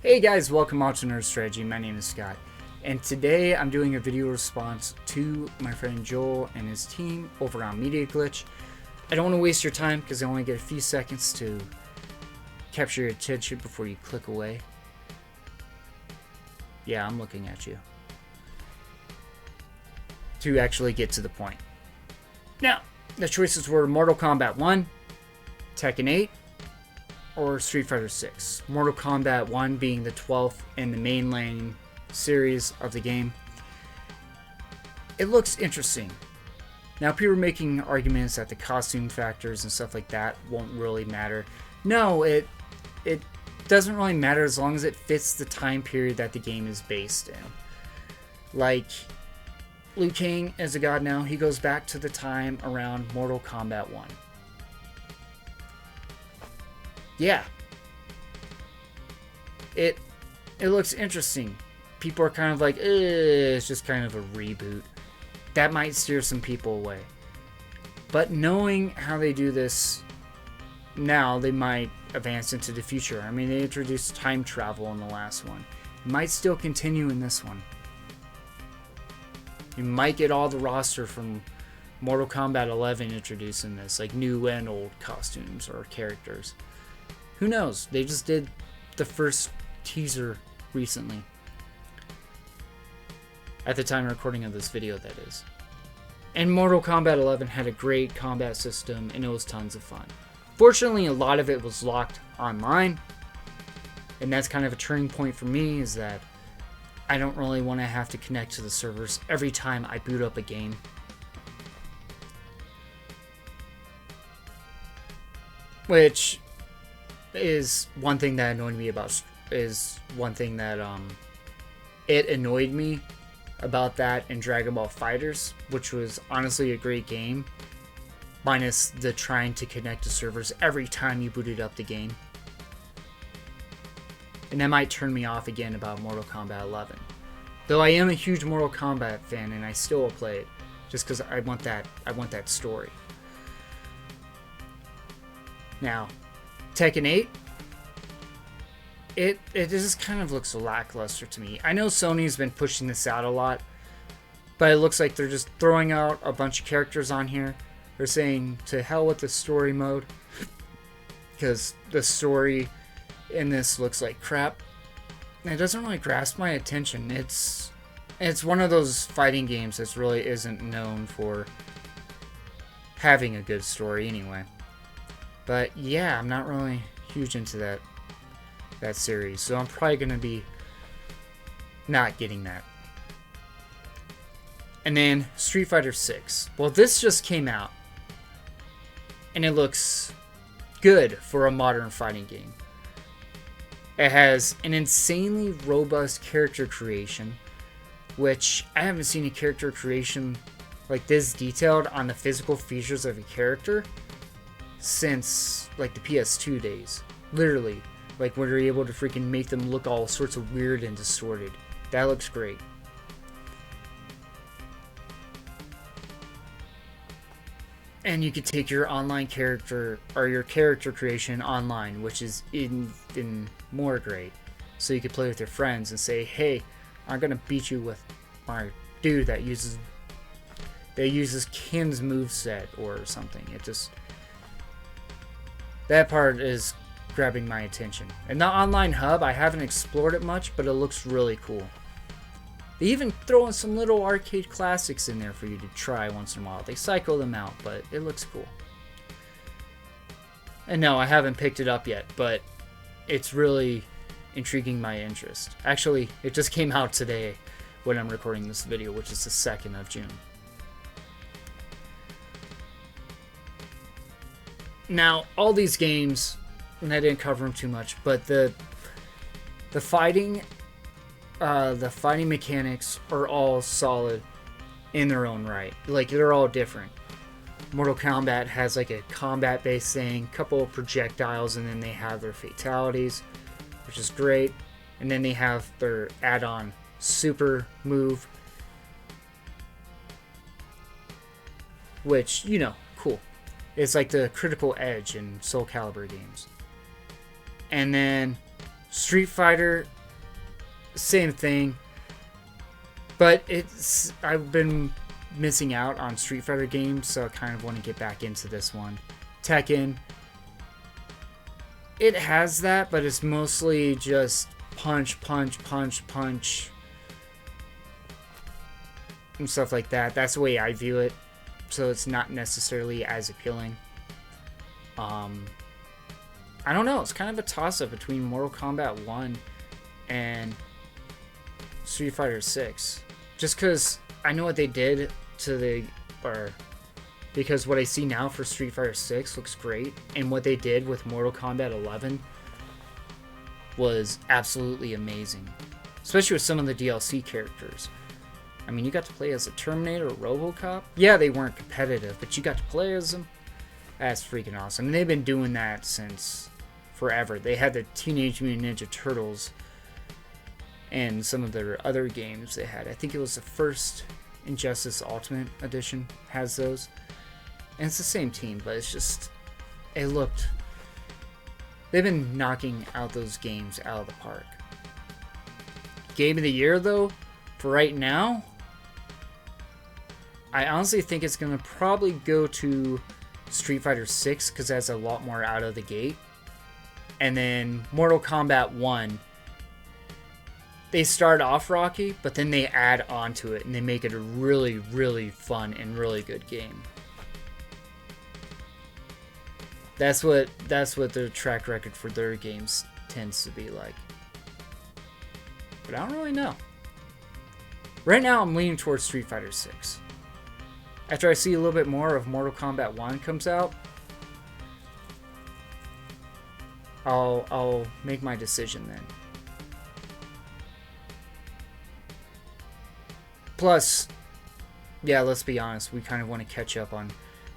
Hey guys, welcome out to Nerd Strategy. My name is Scott, and today I'm doing a video response to my friend Joel and his team over on Media Glitch. I don't want to waste your time because I only get a few seconds to capture your attention before you click away. Yeah, I'm looking at you. To actually get to the point. Now, the choices were Mortal Kombat 1, Tekken 8, or Street Fighter 6. Mortal Kombat 1 being the 12th in the mainline series of the game. It looks interesting. Now, people are making arguments that the costume factors and stuff like that won't really matter. No, it doesn't really matter as long as it fits the time period that the game is based in. Like, Liu Kang is a god now. He goes back to the time around Mortal Kombat 1. Yeah. It looks interesting. People are kind of like, it's just kind of a reboot. That might steer some people away. But knowing how they do this now, they might advance into the future. I mean, they introduced time travel in the last one. It might still continue in this one. You might get all the roster from Mortal Kombat 11 introduced in this, like new and old costumes or characters. Who knows? They just did the first teaser recently. At the time of recording of this video, that is. And Mortal Kombat 11 had a great combat system, and it was tons of fun. Fortunately, a lot of it was locked online. And that's kind of a turning point for me, is that I don't really want to have to connect to the servers every time I boot up a game. Which is one thing that annoyed me about it annoyed me about that in Dragon Ball FighterZ, which was honestly a great game, minus the trying to connect to servers every time you booted up the game. And that might turn me off again about Mortal Kombat 11. Though I am a huge Mortal Kombat fan and I still will play it just because I want that story. Now, Tekken 8, it just kind of looks lackluster to me. I know Sony's been pushing this out a lot, but it looks like they're just throwing out a bunch of characters on here. They're saying to hell with the story mode, because the story in this looks like crap. It doesn't really grasp my attention. It's one of those fighting games that really isn't known for having a good story anyway. But yeah, I'm not really huge into that series, so I'm probably going to be not getting that. And then Street Fighter 6. Well, this just came out, and it looks good for a modern fighting game. It has an insanely robust character creation, which I haven't seen a character creation like this detailed on the physical features of a character since like the PS2 days. Literally, like when you're able to freaking make them look all sorts of weird and distorted. That looks great. And you could take your online character or your character creation online, which is even more great. So you could play with your friends and say, hey, I'm gonna beat you with my dude that uses Ken's moveset or something. It just, that part is grabbing my attention. And the online hub, I haven't explored it much, but it looks really cool. They even throw in some little arcade classics in there for you to try once in a while. They cycle them out, but it looks cool. And no, I haven't picked it up yet, but it's really intriguing my interest. Actually, it just came out today when I'm recording this video, which is the 2nd of June. Now, all these games, and I didn't cover them too much, but the fighting mechanics are all solid in their own right. Like, they're all different. Mortal Kombat has like a combat-based thing, couple of projectiles, and then they have their fatalities, which is great. And then they have their add-on super move, which, you know, cool. It's like the Critical Edge in Soul Calibur games. And then Street Fighter, same thing. But I've been missing out on Street Fighter games, so I kind of want to get back into this one. Tekken, it has that, but it's mostly just punch, punch, punch, punch, and stuff like that. That's the way I view it, so it's not necessarily as appealing. I don't know, it's kind of a toss-up between Mortal Kombat 1 and Street Fighter 6. Just because I know what they did because what I see now for Street Fighter 6 looks great, and what they did with Mortal Kombat 11 was absolutely amazing. Especially with some of the DLC characters. I mean, you got to play as a Terminator or RoboCop. Yeah, they weren't competitive, but you got to play as them. That's freaking awesome. And they've been doing that since forever. They had the Teenage Mutant Ninja Turtles and some of their other games they had. I think it was the first Injustice Ultimate Edition has those. And it's the same team, but it's just... They've been knocking out those games out of the park. Game of the Year, though, for right now, I honestly think it's going to probably go to Street Fighter 6 because that's a lot more out of the gate. And then Mortal Kombat 1, they start off rocky, but then they add on to it and they make it a really, really fun and really good game. That's what their track record for their games tends to be like. But I don't really know. Right now, I'm leaning towards Street Fighter 6. After I see a little bit more of Mortal Kombat 1 comes out, I'll make my decision then. Plus, yeah, let's be honest, we kind of want to catch up on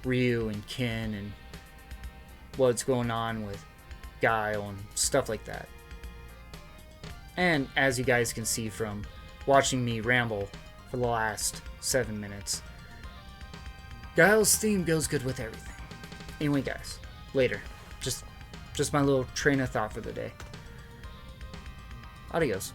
Ryu and Ken and what's going on with Guile and stuff like that. And as you guys can see from watching me ramble for the last 7 minutes, Guile's theme goes good with everything. Anyway, guys, later. Just my little train of thought for the day. Adios.